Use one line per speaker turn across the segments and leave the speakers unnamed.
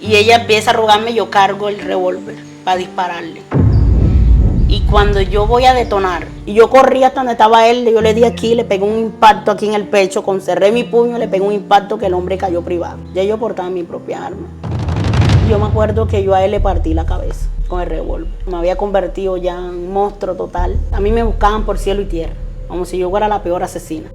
Y ella empieza a rogarme, yo cargo el revólver para dispararle. Y cuando yo voy a detonar, y yo corrí hasta donde estaba él, yo le di aquí, le pegué un impacto aquí en el pecho, cerré mi puño, le pegué un impacto que el hombre cayó privado. Ya yo portaba mi propia arma. Yo me acuerdo que yo a él le partí la cabeza con el revólver. Me había convertido ya en un monstruo total. A mí me buscaban por cielo y tierra, como si yo fuera la peor asesina.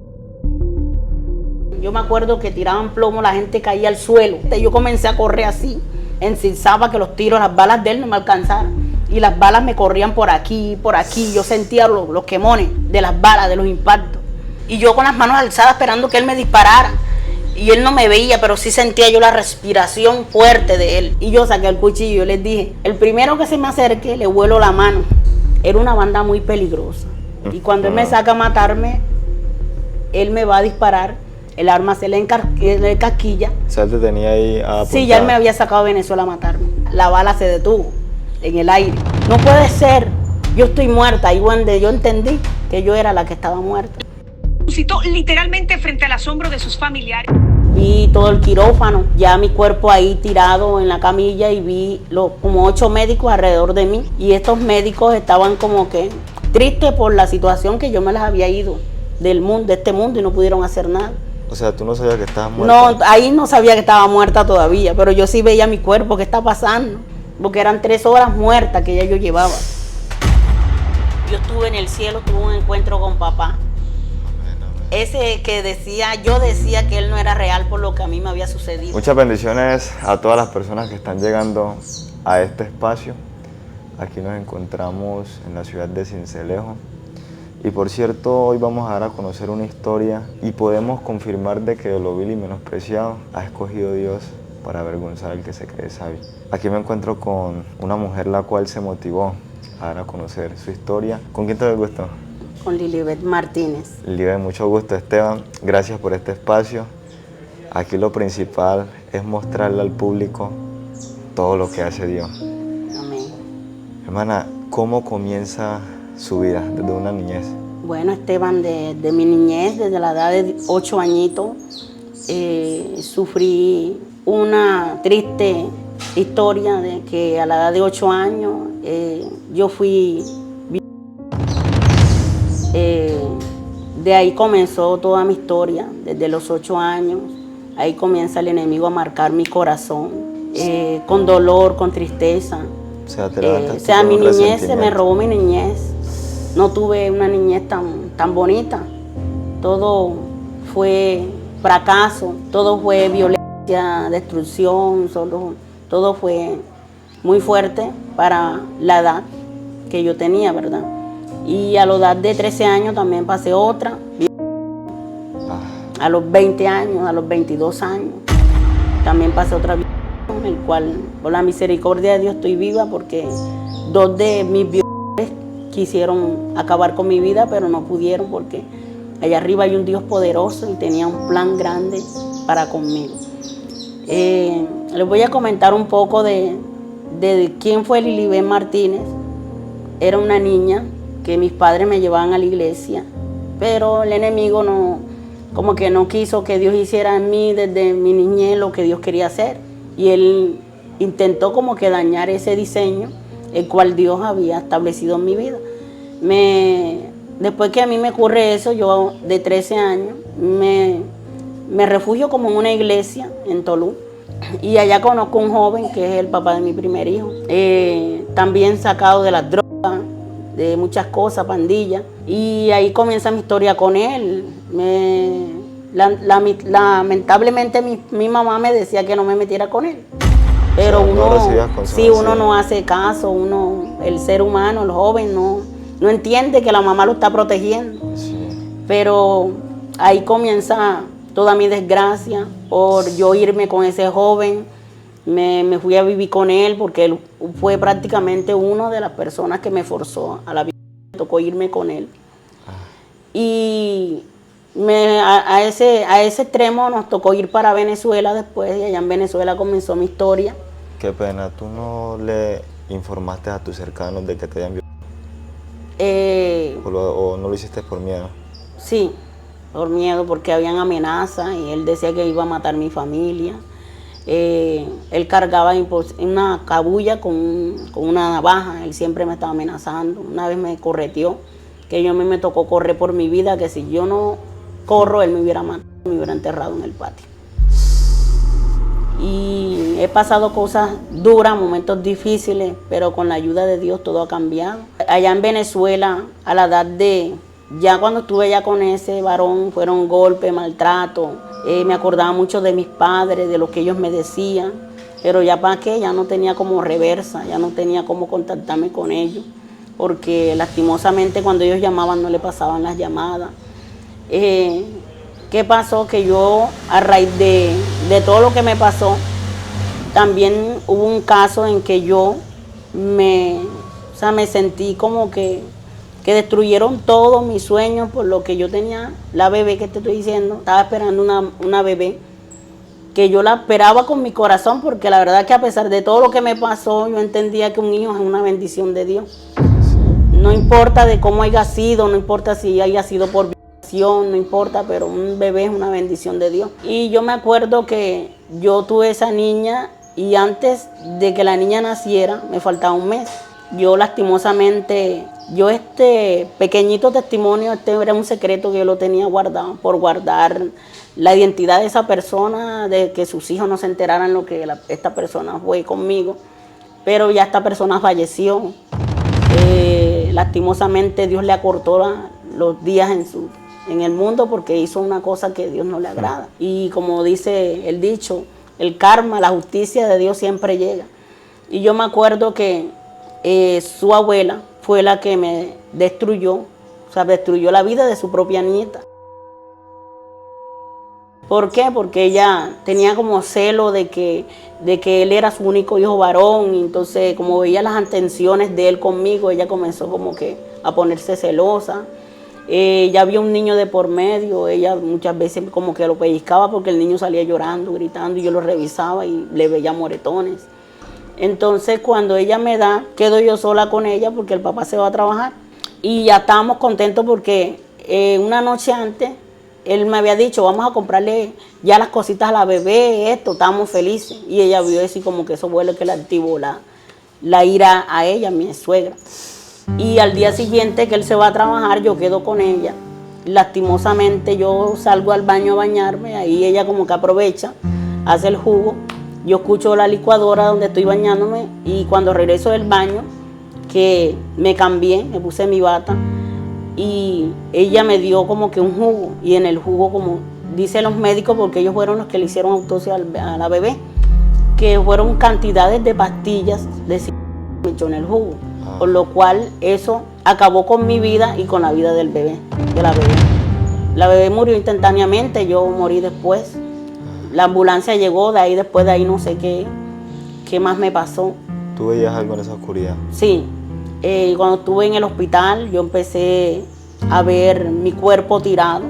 Yo me acuerdo que tiraban plomo, la gente caía al suelo. Yo comencé a correr así, encisaba que los tiros, las balas de él no me alcanzaran. Y las balas me corrían por aquí, por aquí. Yo sentía los quemones de las balas, de los impactos. Y yo con las manos alzadas esperando que él me disparara. Y él no me veía, pero sí sentía yo la respiración fuerte de él. Y yo saqué el cuchillo y yo les dije, el primero que se me acerque, le vuelo la mano. Era una banda muy peligrosa. Y cuando él me saca a matarme, él me va a disparar. El arma se le encasquilla.
O sea, te tenía ahí apuntada.
Sí, ya él me había sacado a Venezuela a matarme. La bala se detuvo en el aire. No puede ser, yo estoy muerta. Y cuando yo entendí que yo era la que estaba muerta.
Citó literalmente frente al asombro de sus familiares.
Vi todo el quirófano, ya mi cuerpo ahí tirado en la camilla y vi como 8 médicos alrededor de mí. Y estos médicos estaban como que tristes por la situación que yo me las había ido del mundo, de este mundo, y no pudieron hacer nada.
O sea, tú no sabías que estabas muerta.
No, ahí no sabía que estaba muerta todavía, pero yo sí veía mi cuerpo, ¿qué está pasando? Porque eran 3 horas muertas que ya yo llevaba. Yo estuve en el cielo, tuve un encuentro con papá. Ese que yo decía que él no era real por lo que a mí me había sucedido.
Muchas bendiciones a todas las personas que están llegando a este espacio. Aquí nos encontramos en la ciudad de Sincelejo. Y por cierto, hoy vamos a dar a conocer una historia y podemos confirmar de que de lo vil y menospreciado ha escogido Dios para avergonzar al que se cree sabio. Aquí me encuentro con una mujer la cual se motivó a dar a conocer su historia. ¿Con quién te doy gusto?
Con Lilibet Martínez.
Lilibet, mucho gusto, Esteban. Gracias por este espacio. Aquí lo principal es mostrarle al público todo lo que hace Dios.
Amén.
Hermana, ¿cómo comienza su vida desde una niñez?
Bueno, Esteban, de mi niñez, desde la edad de 8 añitos, sufrí una triste historia de que a la edad de 8 años yo fui... de ahí comenzó toda mi historia, desde los 8 años. Ahí comienza el enemigo a marcar mi corazón, con dolor, con tristeza.
O sea,
mi niñez se me robó mi niñez. No tuve una niñez tan bonita. Todo fue fracaso, todo fue violencia, destrucción, todo fue muy fuerte para la edad que yo tenía, ¿verdad? Y a la edad de 13 años también pasé otra. A los 20 años, a los 22 años, también pasé otra vida, en el cual, por la misericordia de Dios, estoy viva porque 2 de mis violadores quisieron acabar con mi vida, pero no pudieron porque allá arriba hay un Dios poderoso y tenía un plan grande para conmigo. Les voy a comentar un poco de quién fue Lilibet Martínez. Era una niña que mis padres me llevaban a la iglesia, pero el enemigo como que no quiso que Dios hiciera en mí desde mi niñez lo que Dios quería hacer. Y él intentó como que dañar ese diseño, el cual Dios había establecido en mi vida. Después que a mí me ocurre eso, yo de 13 años, me refugio como en una iglesia en Tolú. Y allá conozco a un joven que es el papá de mi primer hijo, también sacado de las drogas, de muchas cosas, pandillas. Y ahí comienza mi historia con él. Lamentablemente mi mamá me decía que no me metiera con él. Pero uno no hace caso, el ser humano, el joven, no entiende que la mamá lo está protegiendo.
Sí.
Pero ahí comienza toda mi desgracia por yo irme con ese joven. Me fui a vivir con él porque él fue prácticamente una de las personas que me forzó a la vida. Me tocó irme con él. Y a ese extremo nos tocó ir para Venezuela después, y allá en Venezuela comenzó mi historia.
Qué pena, ¿tú no le informaste a tus cercanos de que te habían violado? ¿O no lo hiciste por miedo?
Sí, por miedo, porque habían amenazas y él decía que iba a matar a mi familia. Él cargaba una cabulla con una navaja, él siempre me estaba amenazando. Una vez me correteó, que yo a mí me tocó correr por mi vida, que si yo no corro, él me hubiera matado, me hubiera enterrado en el patio. Y he pasado cosas duras, momentos difíciles, pero con la ayuda de Dios todo ha cambiado. Allá en Venezuela, a la edad de, ya cuando estuve ya con ese varón, fueron golpes, maltrato. Me acordaba mucho de mis padres, de lo que ellos me decían, pero ya para qué, ya no tenía como reversa, ya no tenía cómo contactarme con ellos, porque lastimosamente cuando ellos llamaban no le pasaban las llamadas. ¿Qué pasó? Que yo, a raíz de todo lo que me pasó, también hubo un caso en que yo me sentí como que destruyeron todos mis sueños por lo que yo tenía, la bebé que te estoy diciendo, estaba esperando una bebé, que yo la esperaba con mi corazón, porque la verdad que a pesar de todo lo que me pasó, yo entendía que un hijo es una bendición de Dios. No importa de cómo haya sido, no importa si haya sido por no importa, pero un bebé es una bendición de Dios. Y yo me acuerdo que yo tuve esa niña y antes de que la niña naciera me faltaba un mes. Yo lastimosamente, este pequeño testimonio, era un secreto que yo lo tenía guardado por guardar la identidad de esa persona, de que sus hijos no se enteraran lo que esta persona fue conmigo. Pero ya esta persona falleció. Lastimosamente Dios le acortó los días en el mundo porque hizo una cosa que a Dios no le agrada. Y como dice el dicho, el karma, la justicia de Dios siempre llega. Y yo me acuerdo que su abuela fue la que me destruyó, destruyó la vida de su propia nieta. ¿Por qué? Porque ella tenía como celo de que él era su único hijo varón, y entonces como veía las atenciones de él conmigo, ella comenzó como que a ponerse celosa. Ya había un niño de por medio, ella muchas veces como que lo pellizcaba porque el niño salía llorando, gritando, y yo lo revisaba y le veía moretones. Entonces cuando ella me da, quedo yo sola con ella porque el papá se va a trabajar. Y ya estábamos contentos porque una noche antes él me había dicho, vamos a comprarle ya las cositas a la bebé, estábamos felices. Y ella vio eso y como que eso fue lo que le activó la ira a ella, mi suegra. Y al día siguiente que él se va a trabajar, yo quedo con ella. Lastimosamente yo salgo al baño a bañarme, ahí ella como que aprovecha, hace el jugo. Yo escucho la licuadora donde estoy bañándome y cuando regreso del baño, que me cambié, me puse mi bata y ella me dio como que un jugo. Y en el jugo, como dicen los médicos, porque ellos fueron los que le hicieron autopsia a la bebé, que fueron cantidades de pastillas de me echó en el jugo. Por lo cual eso acabó con mi vida y con la vida del bebé, de la bebé. La bebé murió instantáneamente, yo morí después. La ambulancia llegó, después de ahí no sé qué más me pasó.
¿Tú veías algo en esa oscuridad? Sí,
cuando estuve en el hospital yo empecé a ver mi cuerpo tirado.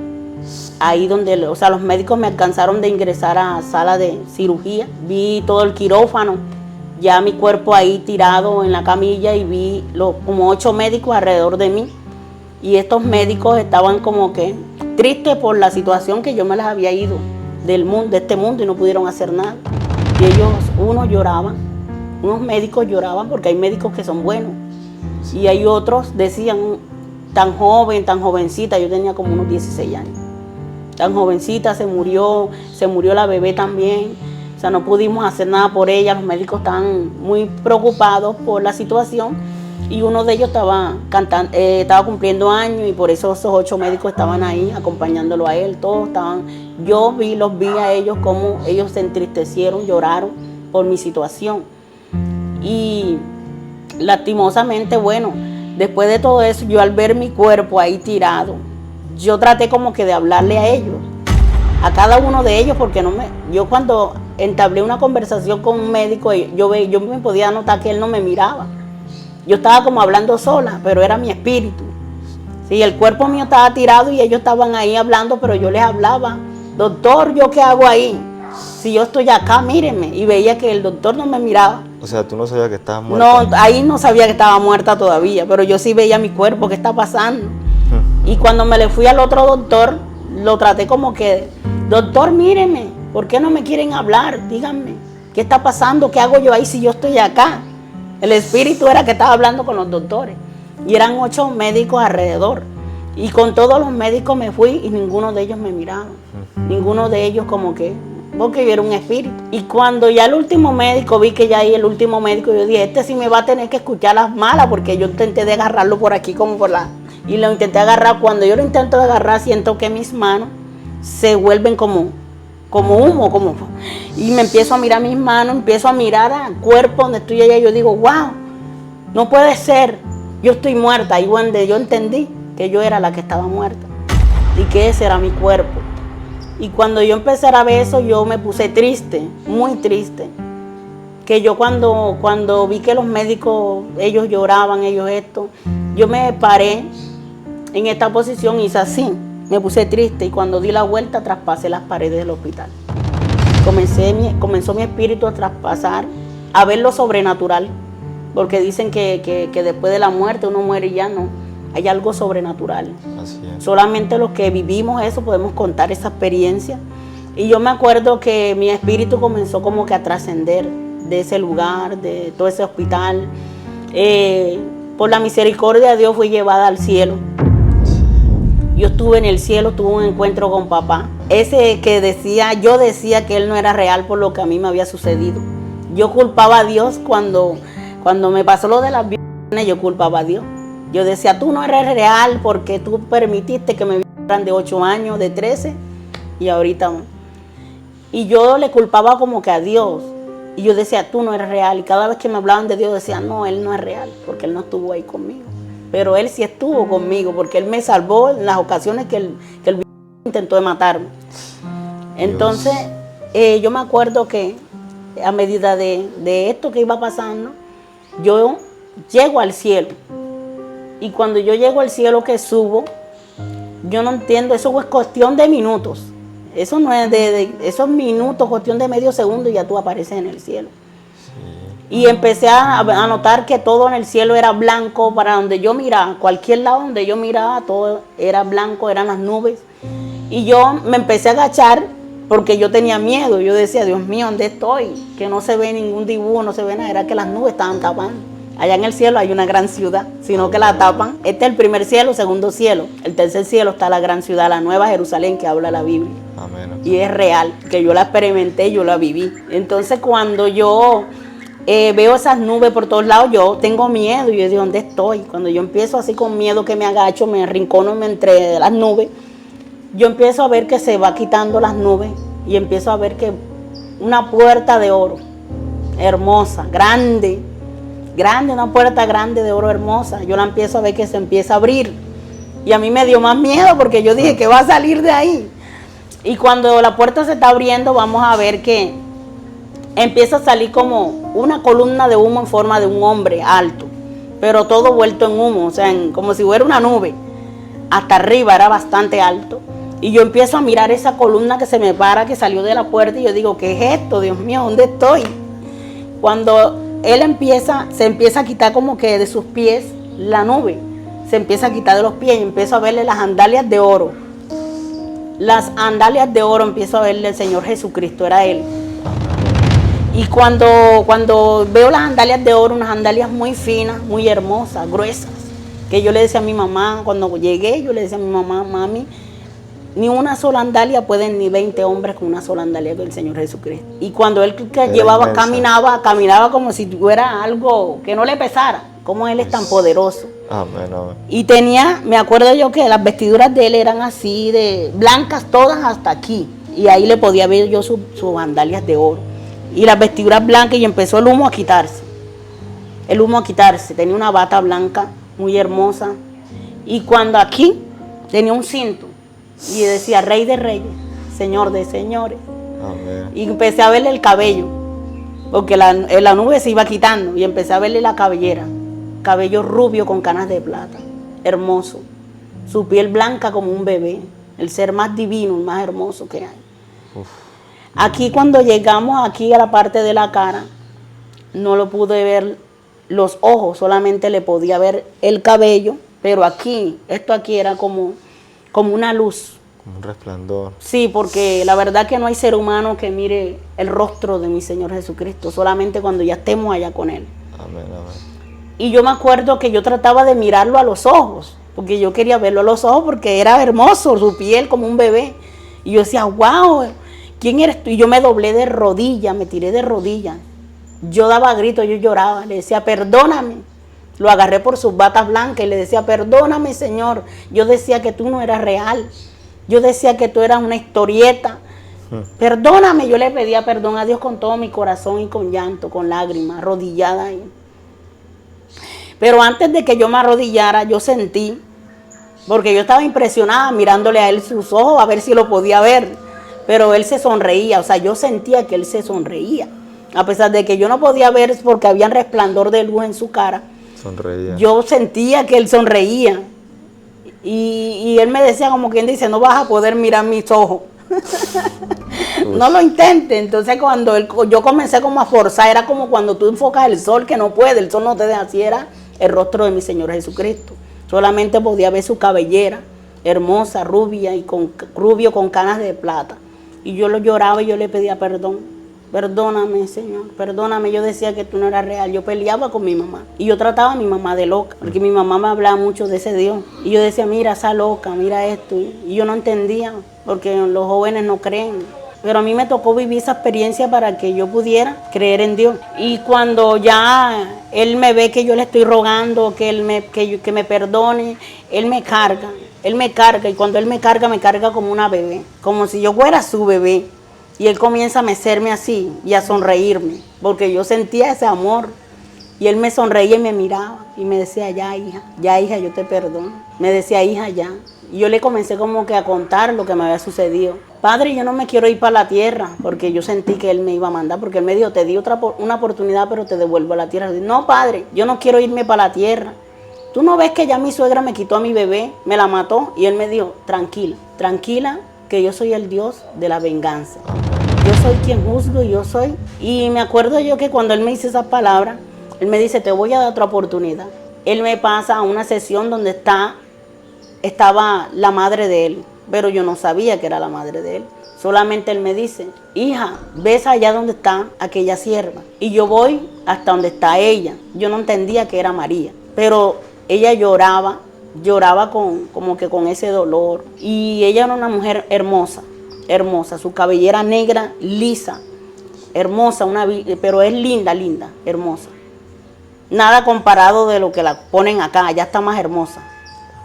Ahí donde, los médicos me alcanzaron de ingresar a sala de cirugía. Vi todo el quirófano. Ya mi cuerpo ahí tirado en la camilla y vi como 8 médicos alrededor de mí. Y estos médicos estaban como que tristes por la situación que yo me les había ido del mundo, de este mundo, y no pudieron hacer nada. Y ellos, unos lloraban, unos médicos lloraban porque hay médicos que son buenos. Y hay otros, decían, tan joven, tan jovencita, yo tenía como unos 16 años. Tan jovencita, se murió la bebé también. O sea, no pudimos hacer nada por ella, los médicos estaban muy preocupados por la situación y uno de ellos estaba cumpliendo años y por eso esos 8 médicos estaban ahí acompañándolo a él, todos estaban, los vi a ellos como ellos se entristecieron, lloraron por mi situación. Y lastimosamente, bueno, después de todo eso, yo al ver mi cuerpo ahí tirado, yo traté como que de hablarle a ellos, a cada uno de ellos, porque yo cuando entablé una conversación con un médico, yo me podía notar que él no me miraba. Yo estaba como hablando sola, pero era mi espíritu. Sí, el cuerpo mío estaba tirado y ellos estaban ahí hablando, pero yo les hablaba. Doctor, ¿yo qué hago ahí? Si yo estoy acá, mírenme. Y veía que el doctor no me miraba.
O sea, ¿tú no sabías que estabas muerta?
No, ahí no sabía que estaba muerta todavía, pero yo sí veía mi cuerpo, ¿qué está pasando? Y cuando me le fui al otro doctor, lo traté como que, doctor, míreme, ¿por qué no me quieren hablar? Díganme. ¿Qué está pasando? ¿Qué hago yo ahí si yo estoy acá? El espíritu era que estaba hablando con los doctores. Y eran 8 médicos alrededor. Y con todos los médicos me fui y ninguno de ellos me miraron. Ninguno de ellos como que, porque yo era un espíritu. Y cuando ya el último médico, vi que ya ahí el último médico, yo dije, este sí me va a tener que escuchar las malas, porque yo intenté de agarrarlo por aquí como por la... Y lo intenté agarrar. Cuando yo lo intento de agarrar, siento que mis manos se vuelven como humo, y me empiezo a mirar mis manos, empiezo a mirar al cuerpo donde estoy allá, y yo digo, wow, no puede ser, yo estoy muerta. Y cuando yo entendí que yo era la que estaba muerta y que ese era mi cuerpo. Y cuando yo empecé a ver eso, yo me puse triste, muy triste. Que yo cuando vi que los médicos, ellos lloraban, ellos esto, yo me paré en esta posición y hice así. Me puse triste y cuando di la vuelta traspasé las paredes del hospital. Comenzó mi espíritu a traspasar, a ver lo sobrenatural, porque dicen que después de la muerte uno muere y ya no. Hay algo sobrenatural.
Así es.
Solamente los que vivimos eso podemos contar esa experiencia. Y yo me acuerdo que mi espíritu comenzó como que a trascender de ese lugar, de todo ese hospital. Por la misericordia de Dios fui llevada al cielo. Yo estuve en el cielo, tuve un encuentro con papá. Ese que yo decía que él no era real por lo que a mí me había sucedido. Yo culpaba a Dios cuando me pasó lo de las violaciones, yo culpaba a Dios. Yo decía, tú no eres real porque tú permitiste que me violaran de 8 años, de 13 y ahorita. Y yo le culpaba como que a Dios. Y yo decía, tú no eres real. Y cada vez que me hablaban de Dios decía, no, él no es real porque él no estuvo ahí conmigo. Pero él sí estuvo conmigo porque él me salvó en las ocasiones que el intentó de matarme. Entonces, yo me acuerdo que a medida de esto que iba pasando, yo llego al cielo. Y cuando yo llego al cielo que subo, yo no entiendo, eso es cuestión de minutos. Eso no es esos minutos, cuestión de medio segundo y ya tú apareces en el cielo. Y empecé a notar que todo en el cielo era blanco, para donde yo miraba, cualquier lado donde yo miraba, todo era blanco, eran las nubes. Y yo me empecé a agachar porque yo tenía miedo. Yo decía, Dios mío, ¿dónde estoy? Que no se ve ningún dibujo, no se ve nada, era que las nubes estaban tapando. Allá en el cielo hay una gran ciudad, sino que la tapan. Este es el primer cielo, segundo cielo. El tercer cielo está la gran ciudad, la Nueva Jerusalén, que habla la Biblia.
Amén.
Y es real, que yo la experimenté, yo la viví. Entonces cuando yo veo esas nubes por todos lados, yo tengo miedo. Y yo digo, ¿dónde estoy? Cuando yo empiezo así con miedo, que me agacho, me arrincono entre las nubes, yo empiezo a ver que se va quitando las nubes y empiezo a ver que una puerta de oro, hermosa, grande, una puerta grande de oro hermosa. Yo la empiezo a ver que se empieza a abrir. Y a mí me dio más miedo porque yo dije, ¿qué va a salir de ahí? Y cuando la puerta se está abriendo, vamos a ver que empieza a salir como una columna de humo en forma de un hombre alto, pero todo vuelto en humo, o sea, como si fuera una nube. Hasta arriba era bastante alto. Y yo empiezo a mirar esa columna que se me para, que salió de la puerta, y yo digo, ¿qué es esto? Dios mío, ¿dónde estoy? Cuando él se empieza a quitar como que de sus pies la nube, se empieza a quitar de los pies y empiezo a verle las sandalias de oro. Las sandalias de oro empiezo a verle el Señor Jesucristo, era Él. Y cuando veo las sandalias de oro, unas sandalias muy finas, muy hermosas, gruesas, que yo le decía a mi mamá, cuando llegué, yo le decía a mi mamá, mami, ni una sola sandalia pueden ni 20 hombres con una sola sandalia del Señor Jesucristo. Y cuando él llevaba, caminaba como si fuera algo que no le pesara, como Él es tan poderoso.
Amén, amén.
Y me acuerdo yo que las vestiduras de Él eran así, de blancas todas hasta aquí. Y ahí le podía ver yo sus sandalias de oro. Y las vestiduras blancas, y empezó el humo a quitarse. El humo a quitarse. Tenía una bata blanca muy hermosa. Y cuando aquí tenía un cinto. Y decía, Rey de Reyes, Señor de Señores.
Amén.
Y empecé a verle el cabello, porque la nube se iba quitando. Y empecé a verle la cabellera. Cabello rubio con canas de plata. Hermoso. Su piel blanca como un bebé. El ser más divino, el más hermoso que hay. Uf. Aquí cuando llegamos aquí a la parte de la cara, no lo pude ver los ojos, solamente le podía ver el cabello. Pero aquí, esto aquí era como una luz,
Como un resplandor.
Sí, porque la verdad que no hay ser humano que mire el rostro de mi Señor Jesucristo, solamente cuando ya estemos allá con Él.
Amén, amén.
Y yo me acuerdo que yo trataba de mirarlo a los ojos, porque yo quería verlo a los ojos porque era hermoso, su piel como un bebé. Y yo decía, wow, ¿quién eres tú? Y yo me doblé de rodillas, me tiré de rodillas. Yo daba gritos, yo lloraba, le decía, perdóname. Lo agarré por sus batas blancas y le decía, perdóname, Señor. Yo decía que tú no eras real. Yo decía que tú eras una historieta. Perdóname. Yo le pedía perdón a Dios con todo mi corazón y con llanto, con lágrimas, arrodillada ahí. Pero antes de que yo me arrodillara, yo sentí, porque yo estaba impresionada mirándole a él sus ojos a ver si lo podía ver. Pero él se sonreía, o sea, yo sentía que él se sonreía. A pesar de que yo no podía ver porque había un resplandor de luz en su cara.
Sonreía.
Yo sentía que él sonreía. Y él me decía, como quien dice, no vas a poder mirar mis ojos. No lo intentes. Entonces cuando yo comencé como a forzar, era como cuando tú enfocas el sol, que no puede, el sol no te deja, así era el rostro de mi Señor Jesucristo. Solamente podía ver su cabellera, hermosa, rubia, y rubio con canas de plata. Y yo lo lloraba y yo le pedía perdón. Perdóname, Señor, perdóname. Yo decía que tú no eras real. Yo peleaba con mi mamá. Y yo trataba a mi mamá de loca, porque mi mamá me hablaba mucho de ese Dios. Y yo decía, mira, esa loca, mira esto. Y yo no entendía, porque los jóvenes no creen. Pero a mí me tocó vivir esa experiencia para que yo pudiera creer en Dios. Y cuando ya Él me ve que yo le estoy rogando, que me perdone, Él me carga. Él me carga, y cuando Él me carga como una bebé, como si yo fuera su bebé. Y Él comienza a mecerme así y a sonreírme, porque yo sentía ese amor. Y Él me sonreía y me miraba y me decía, ya hija, yo te perdono. Me decía, hija, ya. Y yo le comencé como que a contar lo que me había sucedido. Padre, yo no me quiero ir para la tierra, porque yo sentí que Él me iba a mandar, porque Él me dijo, te di una oportunidad, pero te devuelvo a la tierra. Dije, no, Padre, yo no quiero irme para la tierra. ¿Tú no ves que ya mi suegra me quitó a mi bebé, me la mató? Y Él me dijo, tranquila, que yo soy el Dios de la venganza. Yo soy quien juzgo y yo soy. Y me acuerdo yo que cuando Él me dice esas palabras, Él me dice, te voy a dar otra oportunidad. Él me pasa a una sesión donde estaba la madre de Él, pero yo no sabía que era la madre de Él. Solamente Él me dice, hija, ves allá donde está aquella sierva. Y yo voy hasta donde está ella. Yo no entendía que era María, pero ella lloraba como que con ese dolor. Y ella era una mujer hermosa, su cabellera negra, lisa, hermosa, pero es linda, hermosa. Nada comparado de lo que la ponen acá, allá está más hermosa.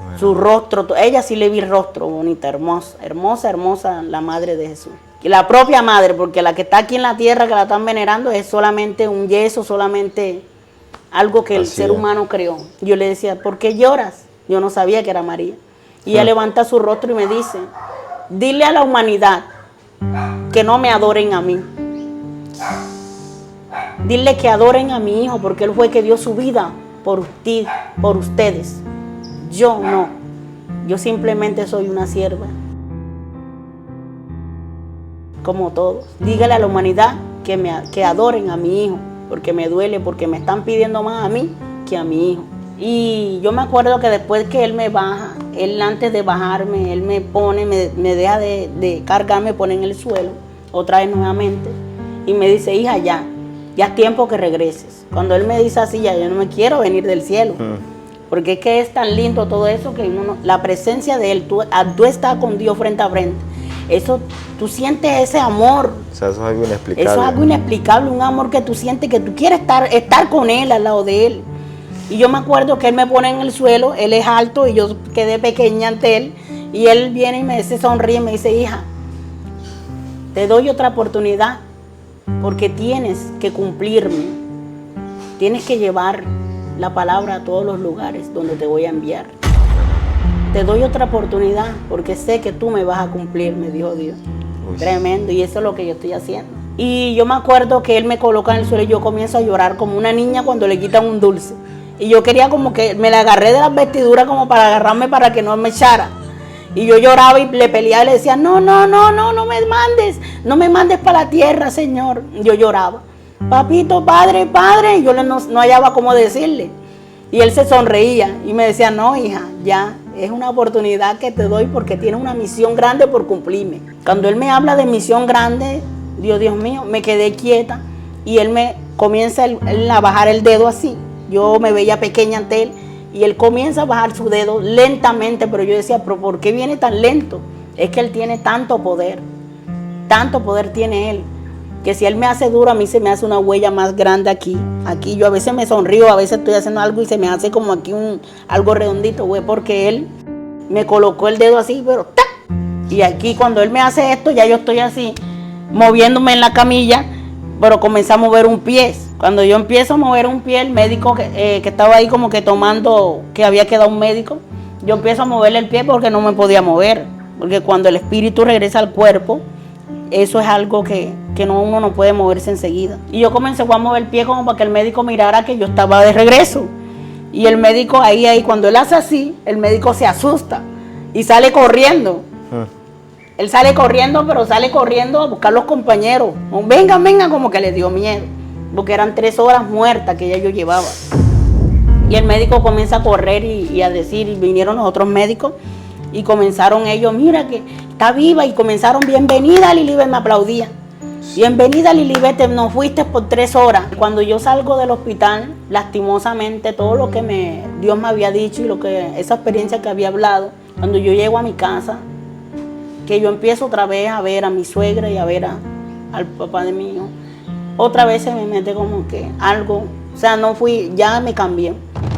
Bueno. Su rostro, ella sí le vi el rostro bonita, hermosa, la madre de Jesús. Y la propia madre, porque la que está aquí en la tierra, que la están venerando, es solamente un yeso, solamente algo que el ser humano creó. Yo le decía, ¿por qué lloras? Yo no sabía que era María. Y ella levanta su rostro y me dice, dile a la humanidad que no me adoren a mí. Dile que adoren a mi hijo, porque él fue que dio su vida por ti, por ustedes. Yo no. Yo simplemente soy una sierva, como todos. Dígale a la humanidad que adoren a mi hijo, porque me duele, porque me están pidiendo más a mí que a mi hijo. Y yo me acuerdo que después que él me baja, él antes de bajarme, él me pone, me deja de cargar, me pone en el suelo, otra vez nuevamente, y me dice, hija, ya es tiempo que regreses. Cuando él me dice así, ya yo no me quiero venir del cielo, porque es que es tan lindo todo eso, que la presencia de Él, tú estás con Dios frente a frente, eso, tú sientes ese amor.
O sea, eso es algo inexplicable.
Eso es algo inexplicable, un amor que tú sientes, que tú quieres estar con Él, al lado de Él. Y yo me acuerdo que Él me pone en el suelo, Él es alto y yo quedé pequeña ante Él, y Él viene y me sonríe y me dice, hija, te doy otra oportunidad, porque tienes que cumplirme, tienes que llevar la palabra a todos los lugares donde te voy a enviar. Te doy otra oportunidad, porque sé que tú me vas a cumplir, me dijo Dios. Tremendo, y eso es lo que yo estoy haciendo. Y yo me acuerdo que Él me coloca en el suelo y yo comienzo a llorar como una niña cuando le quitan un dulce. Y yo quería como que me la agarré de las vestiduras como para agarrarme para que no me echara. Y yo lloraba y le peleaba y le decía, no me mandes para la tierra, Señor. Y yo lloraba, papito, padre, y yo no hallaba cómo decirle. Y Él se sonreía y me decía, no, hija, ya es una oportunidad que te doy porque tienes una misión grande por cumplirme. Cuando él me habla de misión grande, Dios mío, me quedé quieta y él me comienza a bajar el dedo así. Yo me veía pequeña ante él y él comienza a bajar su dedo lentamente, pero yo decía, ¿pero por qué viene tan lento? Es que él tiene tanto poder tiene él, que si él me hace duro, a mí se me hace una huella más grande aquí. Aquí yo a veces me sonrío, a veces estoy haciendo algo y se me hace como aquí algo redondito, güey, porque él me colocó el dedo así, pero ¡tac! Y aquí cuando él me hace esto, ya yo estoy así, moviéndome en la camilla, pero comencé a mover un pie. Cuando yo empiezo a mover un pie, el médico que estaba ahí como que tomando, que había quedado un médico, yo empiezo a moverle el pie porque no me podía mover, porque cuando el espíritu regresa al cuerpo, eso es algo que uno no puede moverse enseguida. Y yo comencé a mover el pie como para que el médico mirara que yo estaba de regreso. Y el médico ahí, cuando él hace así, el médico se asusta y sale corriendo. Él sale corriendo, pero sale corriendo a buscar los compañeros. Venga, como que le dio miedo, porque eran 3 horas muertas que ya yo llevaba. Y el médico comienza a correr y a decir, y vinieron los otros médicos, y comenzaron ellos, mira que está viva, y comenzaron, bienvenida Lilibet, me aplaudía. Bienvenida Lilibet, no fuiste por 3 horas. Cuando yo salgo del hospital, lastimosamente, todo lo que Dios me había dicho y esa experiencia que había hablado, cuando yo llego a mi casa, que yo empiezo otra vez a ver a mi suegra y a ver al papá de mi hijo, otra vez se me mete como que algo, o sea, ya me cambié,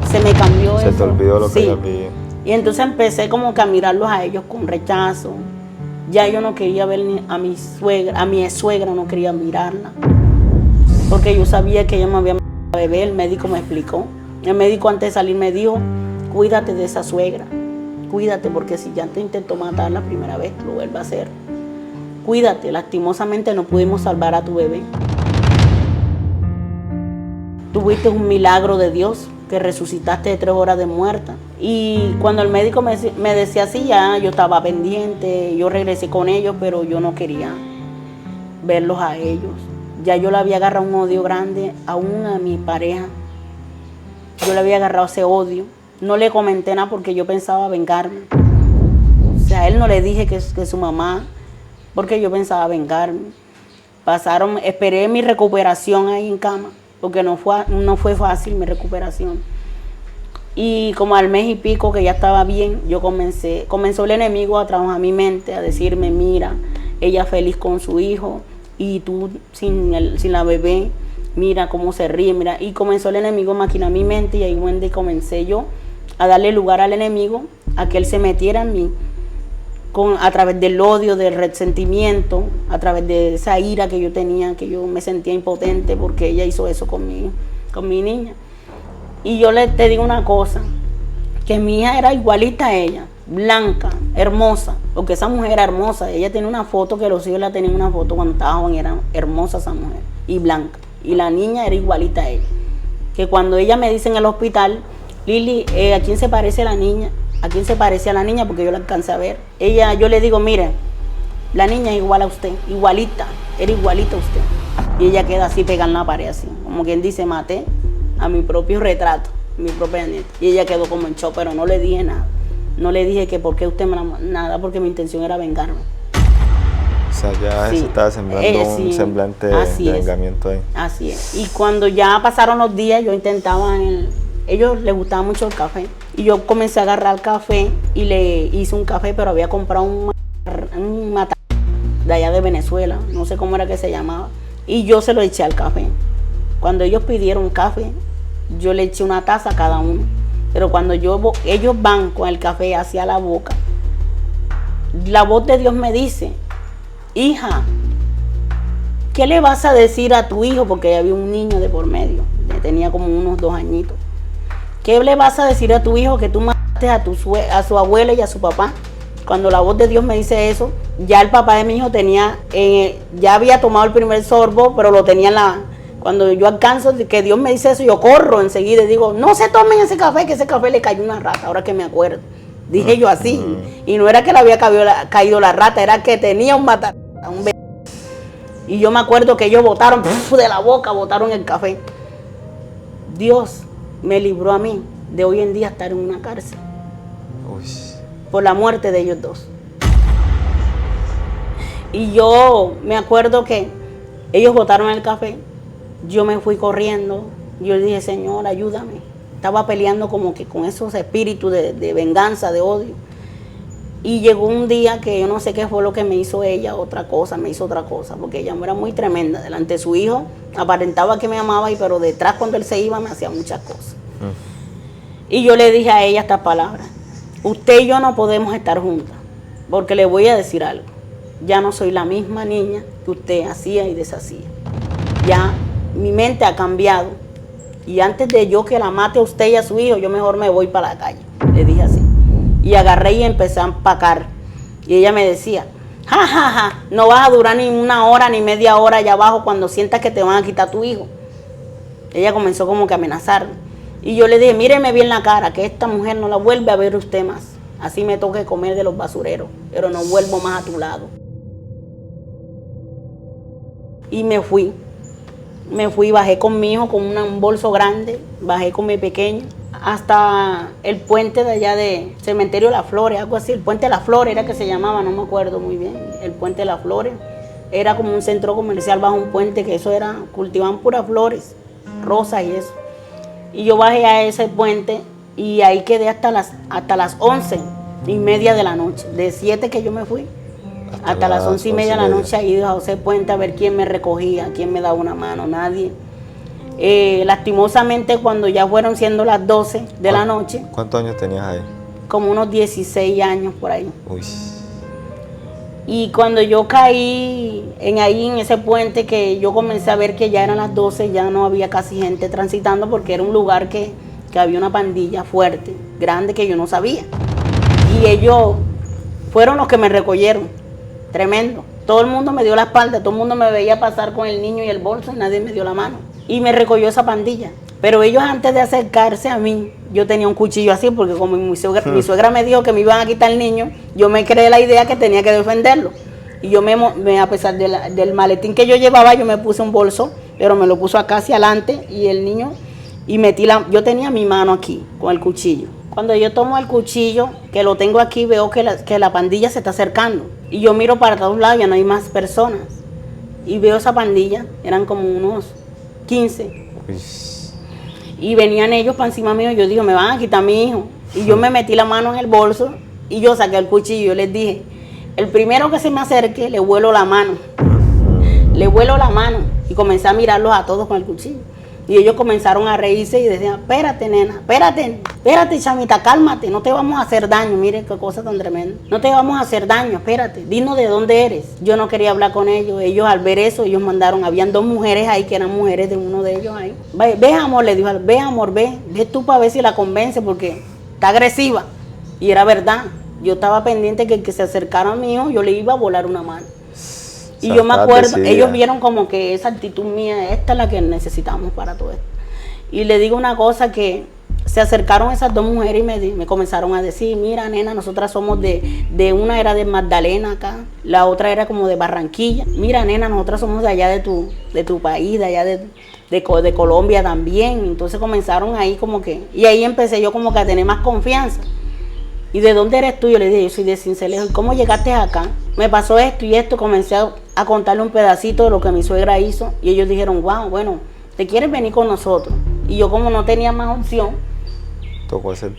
se me cambió eso.
Se te olvidó lo que
sí.
ya vi.
Y entonces empecé como que a mirarlos a ellos con rechazo. Ya yo no quería ver a mi ex suegra no quería mirarla, porque yo sabía que ella me había matado a bebé. El médico me explicó. El médico antes de salir me dijo, cuídate de esa suegra, cuídate, porque si ya te intentó matar la primera vez, lo vuelve a hacer. Cuídate, lastimosamente no pudimos salvar a tu bebé. Tuviste un milagro de Dios, que resucitaste de 3 horas de muerta. Y cuando el médico me decía así, ya yo estaba pendiente, yo regresé con ellos, pero yo no quería verlos a ellos. Ya yo le había agarrado un odio grande a una de mis parejas. Yo le había agarrado ese odio. No le comenté nada porque yo pensaba vengarme. O sea, a él no le dije que su mamá, porque yo pensaba vengarme. Esperé mi recuperación ahí en cama, porque no fue fácil mi recuperación. Y como al mes y pico que ya estaba bien, comenzó el enemigo a trabajar mi mente, a decirme, mira, ella feliz con su hijo y tú sin la bebé, mira cómo se ríe, mira. Y comenzó el enemigo a maquinar mi mente, y ahí Wendy comencé yo a darle lugar al enemigo, a que él se metiera en mí, a través del odio, del resentimiento, a través de esa ira que yo tenía, que yo me sentía impotente porque ella hizo eso con mi niña. Y yo te digo una cosa, que mi hija era igualita a ella, blanca, hermosa, porque esa mujer era hermosa. Ella tenía una foto, que los hijos la tenían una foto cuando estaba joven, era hermosa esa mujer, y blanca. Y la niña era igualita a ella. Que cuando ella me dice en el hospital, Lili, ¿a quién se parece la niña? ¿A quién se parecía la niña? Porque yo la alcancé a ver. Yo le digo, mire, la niña es igual a usted, igualita, era igualita a usted. Y ella queda así pegada en la pared, así, como quien dice, maté a mi propio retrato, mi propia nieta. Y ella quedó como en shock, pero no le dije nada. No le dije que por qué usted me la... Nada, porque mi intención era vengarme.
O sea, ya sí, se estaba sembrando un semblante de vengamiento ahí. Así es.
Y cuando ya pasaron los días, yo intentaba... Ellos les gustaba mucho el café. Y yo comencé a agarrar el café y le hice un café, pero había comprado un mata de allá de Venezuela, no sé cómo era que se llamaba. Y yo se lo eché al café. Cuando ellos pidieron café, yo le eché una taza a cada uno. Pero cuando ellos van con el café hacia la boca, la voz de Dios me dice, hija, ¿qué le vas a decir a tu hijo? Porque había un niño de por medio, tenía como unos 2 añitos. ¿Qué le vas a decir a tu hijo que tú mataste a su abuela y a su papá? Cuando la voz de Dios me dice eso, ya el papá de mi hijo ya había tomado el primer sorbo, pero lo tenía en la... Cuando yo alcanzo que Dios me dice eso, yo corro enseguida y digo, no se tomen ese café, que ese café le cayó una rata, ahora que me acuerdo. Dije yo así. Y no era que le había caído la rata, era que tenía un bebé. Y yo me acuerdo que ellos botaron de la boca, botaron el café. Dios me libró a mí de hoy en día estar en una cárcel.
Uy.
Por la muerte de ellos dos. Y yo me acuerdo que ellos botaron el café, yo me fui corriendo, yo le dije, Señor, ayúdame. Estaba peleando como que con esos espíritus de venganza, de odio. Y llegó un día que yo no sé qué fue lo que me hizo ella, me hizo otra cosa, porque ella era muy tremenda. Delante de su hijo aparentaba que me amaba, pero detrás cuando él se iba me hacía muchas cosas. Y yo le dije a ella estas palabras, usted y yo no podemos estar juntas, porque le voy a decir algo. Ya no soy la misma niña que usted hacía y deshacía. Ya mi mente ha cambiado. Y antes de yo que la mate a usted y a su hijo, yo mejor me voy para la calle. Le dije así. Y agarré y empecé a empacar. Y ella me decía, ja, ja, ja, no vas a durar ni una hora ni media hora allá abajo cuando sientas que te van a quitar tu hijo. Ella comenzó como que a amenazarme. Y yo le dije, míreme bien la cara, que esta mujer no la vuelve a ver usted más. Así me toque comer de los basureros, pero no vuelvo más a tu lado. Y me fui, bajé con mi hijo con un bolso grande, bajé con mi pequeño, hasta el puente de allá de Cementerio de las Flores, algo así, el Puente de las Flores era que se llamaba, no me acuerdo muy bien, el Puente de las Flores, era como un centro comercial bajo un puente, que eso era, cultivaban puras flores, rosas y eso. Y yo bajé a ese puente y ahí quedé hasta las 11:30 de la noche, de 7 que yo me fui. Hasta las 11:30 de la noche ahí a José Puente a ver quién me recogía, quién me daba una mano, nadie. Lastimosamente cuando ya fueron siendo las 12 de la noche.
¿Cuántos años tenías ahí?
Como unos 16 años por ahí.
Uy.
Y cuando yo caí ahí en ese puente, que yo comencé a ver que ya eran las 12, ya no había casi gente transitando, porque era un lugar que había una pandilla fuerte, grande, que yo no sabía. Y ellos fueron los que me recogieron. Tremendo. Todo el mundo me dio la espalda, todo el mundo me veía pasar con el niño y el bolso y nadie me dio la mano. Y me recogió esa pandilla. Pero ellos, antes de acercarse a mí, yo tenía un cuchillo así, porque como mi suegra me dijo que me iban a quitar el niño, yo me creé la idea que tenía que defenderlo. Y yo a pesar del maletín que yo llevaba, yo me puse un bolso, pero me lo puso acá hacia adelante y el niño, y yo tenía mi mano aquí con el cuchillo. Cuando yo tomo el cuchillo, que lo tengo aquí, veo que la pandilla se está acercando. Y yo miro para todos lados, ya no hay más personas. Y veo esa pandilla, eran como unos 15.
Uy.
Y venían ellos para encima mío, y yo digo, me van a quitar a mi hijo. Y yo me metí la mano en el bolso y yo saqué el cuchillo. Yo les dije, el primero que se me acerque, le vuelo la mano. Le vuelo la mano. Y comencé a mirarlos a todos con el cuchillo. Y ellos comenzaron a reírse y decían, espérate, nena, espérate, chamita, cálmate, no te vamos a hacer daño. Mire qué cosa tan tremenda. No te vamos a hacer daño, espérate, dinos de dónde eres. Yo no quería hablar con ellos. Ellos, al ver eso, ellos mandaron, habían 2 mujeres ahí, que eran mujeres de uno de ellos ahí. Ve, amor, le dijo, ve, amor, ve tú para ver si la convence, porque está agresiva. Y era verdad. Yo estaba pendiente que el que se acercara a mí, yo le iba a volar una mano. Y yo me acuerdo, ellos vieron como que esa actitud mía, esta es la que necesitamos para todo esto. Y le digo una cosa, que se acercaron esas 2 mujeres y me comenzaron a decir, mira, nena, nosotras somos de una era de Magdalena acá, la otra era como de Barranquilla. Mira, nena, nosotras somos de allá de tu país, de allá de Colombia también. Entonces comenzaron ahí como que, y ahí empecé yo como que a tener más confianza. ¿Y de dónde eres tú? Yo le dije, yo soy de Sincelejo. ¿Y cómo llegaste acá? Me pasó esto y esto. Comencé a contarle un pedacito de lo que mi suegra hizo. Y ellos dijeron, wow, bueno, ¿te quieres venir con nosotros? Y yo, como no tenía más opción,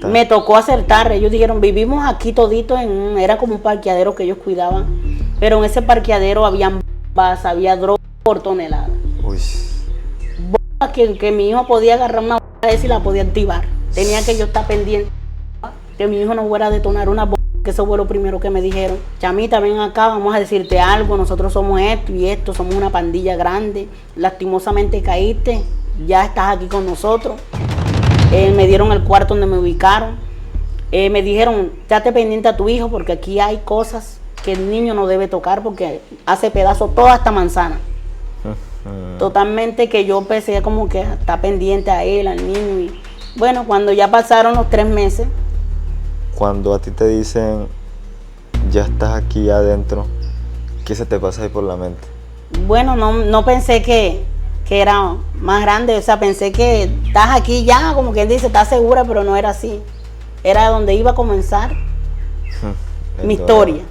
me tocó acertar. Ellos dijeron, vivimos aquí todito, era como un parqueadero que ellos cuidaban. Pero en ese parqueadero había bombas, había drogas por tonelada.
Uy.
Bombas que mi hijo podía agarrar una bomba de esa y la podía activar. Tenía que yo estar pendiente que mi hijo no fuera a detonar una bomba, que eso fue lo primero que me dijeron. Chamita, ven acá, vamos a decirte algo, nosotros somos esto y esto, somos una pandilla grande, lastimosamente caíste, ya estás aquí con nosotros. Me dieron el cuarto donde me ubicaron, me dijeron, date pendiente a tu hijo, porque aquí hay cosas que el niño no debe tocar, porque hace pedazos toda esta manzana. Totalmente, que yo empecé como que a estar pendiente a él, al niño. Y bueno, cuando ya pasaron los 3 meses,
cuando a ti te dicen, ya estás aquí adentro, ¿qué se te pasa ahí por la mente?
Bueno, no pensé que era más grande, o sea, pensé que estás aquí ya, como quien dice, estás segura, pero no era así. Era donde iba a comenzar
El
Mi
dolor.
historia.